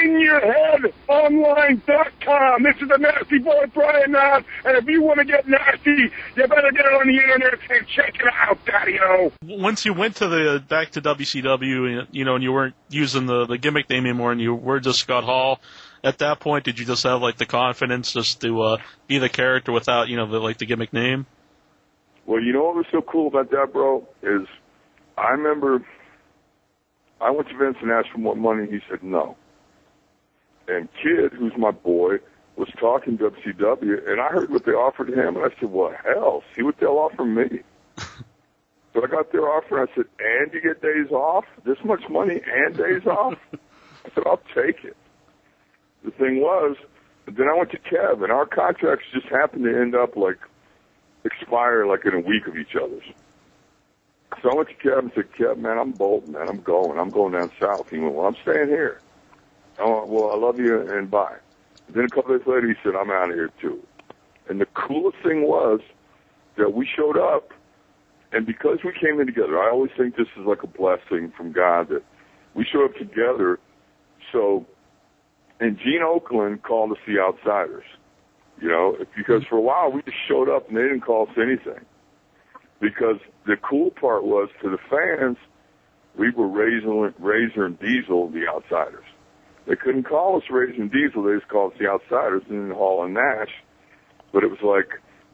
InYourHeadOnline.com. This is the Nasty Boy, Brian Nash, and if you want to get nasty, you better get on the internet and check it out, Daddy-O. Once you went back to WCW, and you weren't using the gimmick name anymore, and you were just Scott Hall, at that point, did you just have, like, the confidence just to be the character without, the gimmick name? Well, you know what was so cool about that, bro, is I remember I went to Vince and asked for more money, and he said no. And Kid, who's my boy, was talking WCW, and I heard what they offered him, and I said, well, hell, see what they'll offer me. So I got their offer, and I said, and you get days off? This much money and days off? I said, I'll take it. The thing was, then I went to Kev, and our contracts just happened to end up, expire, in a week of each other's. So I went to Kev and said, Kev, man, I'm bolting, man. I'm going down south. He went, well, I'm staying here. I went, well, I love you, and bye. Then a couple days later, he said, I'm out of here, too. And the coolest thing was that we showed up, and because we came in together, I always think this is like a blessing from God that we showed up together. So, and Gene Oakland called us the Outsiders, because for a while we just showed up and they didn't call us anything. Because the cool part was, to the fans, we were Razor and Diesel, the Outsiders. They couldn't call us Razor and Diesel, they just called us the Outsiders, and then Hall and Nash. But it was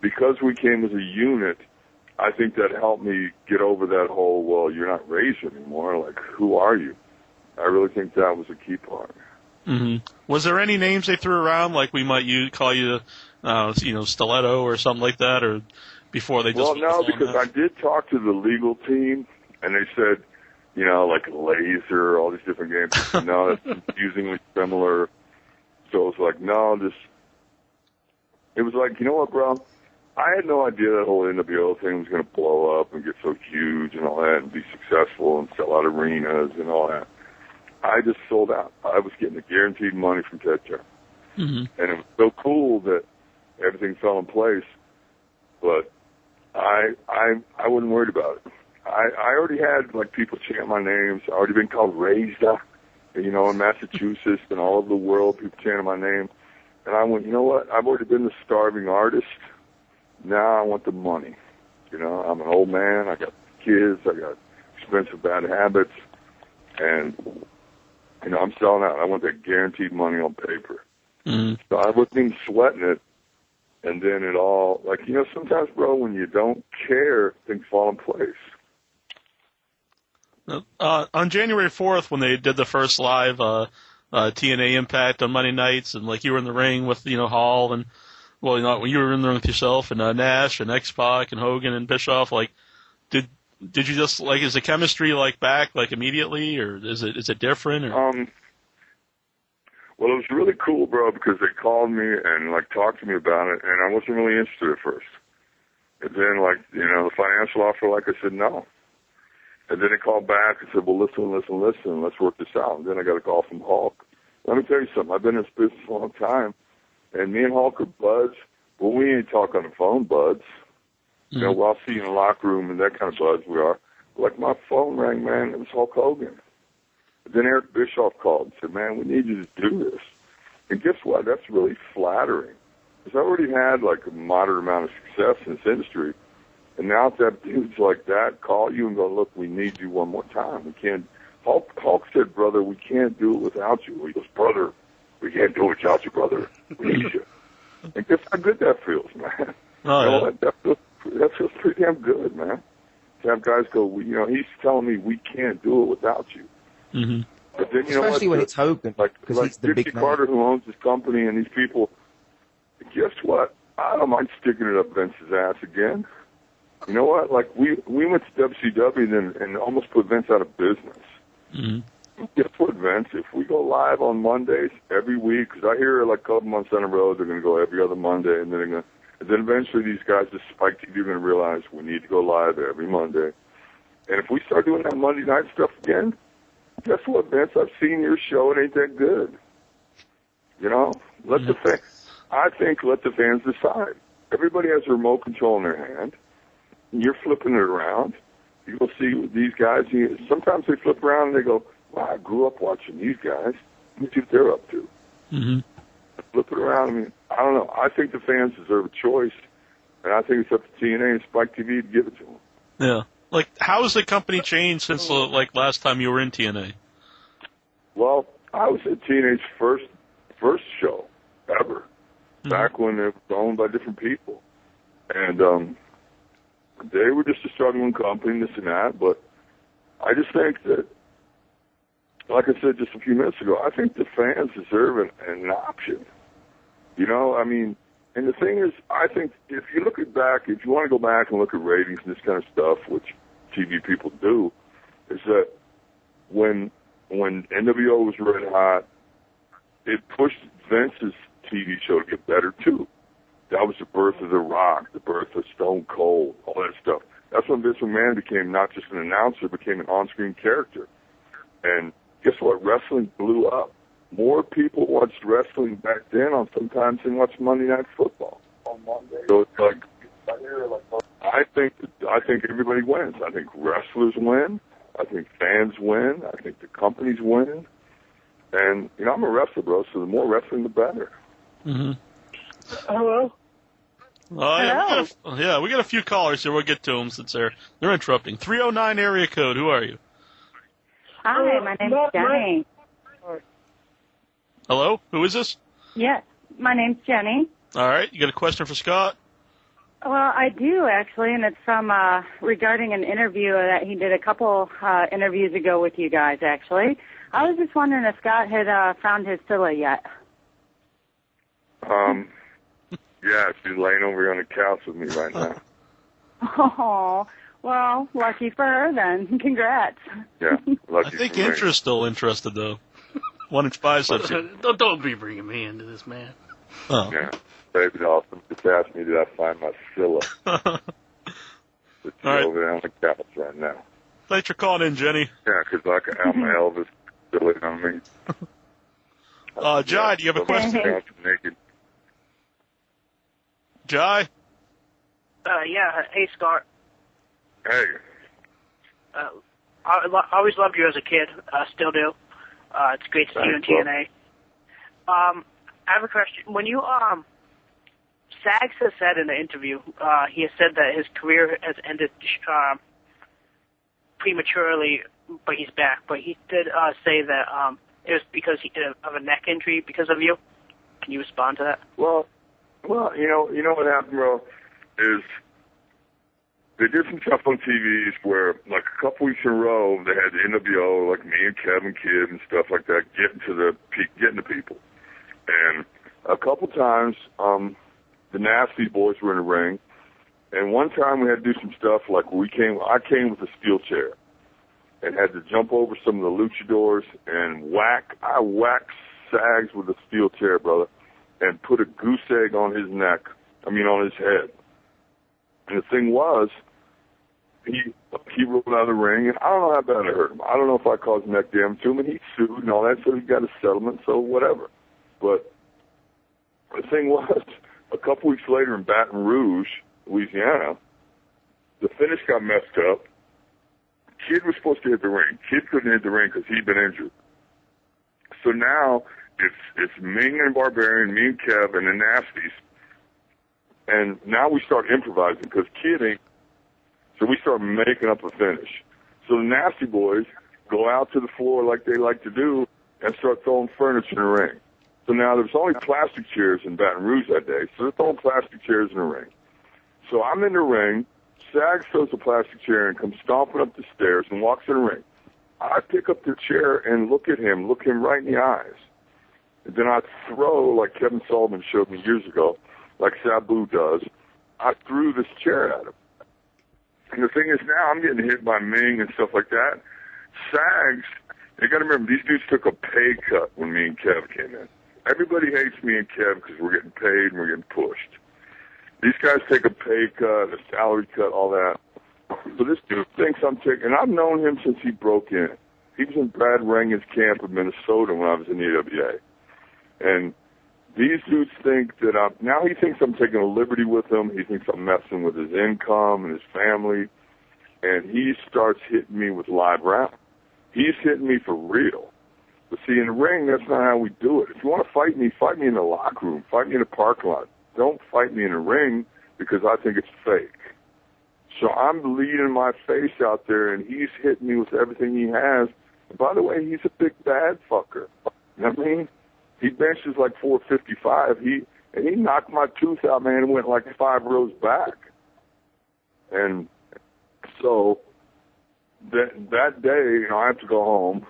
because we came as a unit, I think that helped me get over that whole, well, you're not Razor anymore, who are you? I really think that was a key part. Mm-hmm. Was there any names they threw around, like we might call you, Stiletto or something like that, or before they just... Well, no, because I did talk to the legal team, and they said, Laser, all these different games. No, that's confusingly similar. So it was no, it was you know what, bro? I had no idea that whole NWO thing was going to blow up and get so huge and all that and be successful and sell out arenas and all that. I just sold out. I was getting the guaranteed money from Ted Turner. Mm-hmm. And it was so cool that everything fell in place. But I wasn't worried about it. I already had people chant my names. I already been called Razor, in Massachusetts and all over the world. People chanted my name, and I went, you know what? I've already been the starving artist. Now I want the money. I'm an old man. I got kids. I got expensive bad habits, and I'm selling out. I want that guaranteed money on paper. Mm-hmm. So I wasn't even sweating it. And then it all, sometimes, bro, when you don't care, things fall in place. On January 4th, when they did the first live TNA Impact on Monday nights, and you were in the ring with Hall, and when you were in the ring with yourself and Nash and X-Pac and Hogan and Bischoff, did you just is the chemistry back immediately, or is it different? Or? Well, it was really cool, bro, because they called me and talked to me about it, and I wasn't really interested at first. And then the financial offer, I said no. And then they called back and said, well, listen, let's work this out. And then I got a call from Hulk. Let me tell you something. I've been in this business a long time, and me and Hulk are buds. Well, we ain't talk on the phone, buds. Mm-hmm. I'll see you in the locker room and that kind of buds we are. My phone rang, man. It was Hulk Hogan. And then Eric Bischoff called and said, man, we need you to do this. And guess what? That's really flattering. Because I already had a moderate amount of success in this industry. And now if that dudes like that call you and go, look, we need you one more time. We can't. Hulk said, brother, we can't do it without you. He goes, brother, we can't do it without you, brother. We need you. And guess how good that feels, man. Oh, yeah. That feels pretty damn good, man. To have guys go, he's telling me we can't do it without you. Mm-hmm. But then, especially when it's Hogan, because he's the Dixie big man. Carter, who owns this company, and these people, guess what? I don't mind sticking it up Vince's ass again. You know what? We went to WCW and almost put Vince out of business. Mm-hmm. Guess what, Vince? If we go live on Mondays every week, because I hear a couple months down the road they're going to go every other Monday, and then eventually these guys, just Spike TV, are going to realize we need to go live every Monday. And if we start doing that Monday night stuff again, guess what, Vince? I've seen your show. It ain't that good. Let the fans decide. Everybody has a remote control in their hand. You're flipping it around. You'll see these guys. Sometimes they flip around and they go, wow, I grew up watching these guys. Let me see what they're up to. Mm-hmm. Flip it around. I mean, I don't know. I think the fans deserve a choice, and I think it's up to TNA and Spike TV to give it to them. Yeah. Like, how has the company changed since, last time you were in TNA? Well, I was at TNA's first show ever, back when it was owned by different people. And they were just a struggling company, this and that, but I just think that, like I said just a few minutes ago, I think the fans deserve an option. You know, I mean, and the thing is, I think if you want to go back and look at ratings and this kind of stuff, which TV people do, is that when NWO was red hot, it pushed Vince's TV show to get better too. That was the birth of The Rock, the birth of Stone Cold, all that stuff. That's when Vince McMahon became not just an announcer, became an on-screen character. And guess what? Wrestling blew up. More people watched wrestling back then sometimes than watched Monday Night Football on Monday. So it's like, I think everybody wins. I think wrestlers win. I think fans win. I think the companies win. And, you know, I'm a wrestler, bro, so the more wrestling, the better. Mm-hmm. Hello? Yeah, we got a few callers here. We'll get to them since they're interrupting. 309 area code. Who are you? Hi, my name's Jenny. Hello? Who is this? Yes, my name's Jenny. All right. You got a question for Scott? Well, I do, actually, and it's from regarding an interview that he did a couple interviews ago with you guys, actually. I was just wondering if Scott had found his Scylla yet. Yeah, she's laying over here on the couch with me right now. Oh, well, lucky for her then. Congrats. Yeah, lucky I think for me. Intra's still interested, though. 1-inch biceps. Don't be bringing me into this, man. Oh. Yeah, David Austin just asked me, did I find my Scylla? But she's right. over there on the couch right now. Thanks for calling in, Jenny. Yeah, because I can have my Elvis still on me. Jai, do you have a question? Naked. Jai? Yeah. Hey, Scott. Hey. I always loved you as a kid. Still do. It's great to see you in TNA. I have a question. When you, Sags has said in the interview, he has said that his career has ended prematurely, but he's back. But he did say that it was because of a neck injury because of you. Can you respond to that? Well, you know what happened, bro, is they did some stuff on TVs where, like, a couple weeks in a row, they had the NWO, like me and Kevin Kidd and stuff like that, getting to people. And a couple times, the Nasty Boys were in the ring, and one time we had to do some stuff like I came with a steel chair and had to jump over some of the luchadors and I whacked Sags with a steel chair, brother, and put a goose egg on his head. And the thing was, he rolled out of the ring, and I don't know how bad it hurt him. I don't know if I caused neck damage to him, and he sued and all that, so he got a settlement, so whatever. But the thing was, a couple weeks later in Baton Rouge, Louisiana, the finish got messed up. Kid was supposed to hit the ring. Kid couldn't hit the ring because he'd been injured. So now it's Ming and Barbarian, me and Kev, and the Nasties. And now we start improvising because Kid ain't. So we start making up a finish. So the Nasty Boys go out to the floor like they like to do and start throwing furniture in the ring. So now there's only plastic chairs in Baton Rouge that day, so they're throwing plastic chairs in the ring. So I'm in the ring. Sags throws a plastic chair and comes stomping up the stairs and walks in the ring. I pick up the chair and look him right in the eyes. And then I throw, like Kevin Sullivan showed me years ago, like Sabu does, I threw this chair at him. And the thing is, now I'm getting hit by Ming and stuff like that. Sags, you got to remember, these dudes took a pay cut when me and Kev came in. Everybody hates me and Kev because we're getting paid and we're getting pushed. These guys take a pay cut, a salary cut, all that. So this dude thinks I'm taking, and I've known him since he broke in. He was in Brad Rangan's camp in Minnesota when I was in the AWA. And these dudes think that now he thinks I'm taking a liberty with him. He thinks I'm messing with his income and his family. And he starts hitting me with live rounds. He's hitting me for real. But see, in the ring, that's not how we do it. If you want to fight me in the locker room. Fight me in the parking lot. Don't fight me in the ring because I think it's fake. So I'm leading my face out there, and he's hitting me with everything he has. And by the way, he's a big bad fucker. You know what I mean? He benches like 455. He knocked my tooth out, man, and went like 5 rows back. And so that day, I have to go home.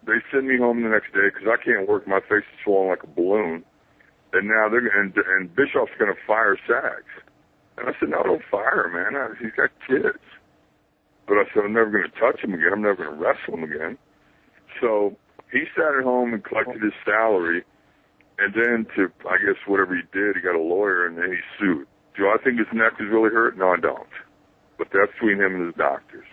They send me home the next day because I can't work. My face is swollen like a balloon. And now and Bischoff's going to fire Sags. And I said, no, don't fire him, man. He's got kids. But I said, I'm never going to touch him again. I'm never going to wrestle him again. So he sat at home and collected his salary. And then I guess whatever he did, he got a lawyer and then he sued. Do I think his neck is really hurt? No, I don't. But that's between him and his doctors.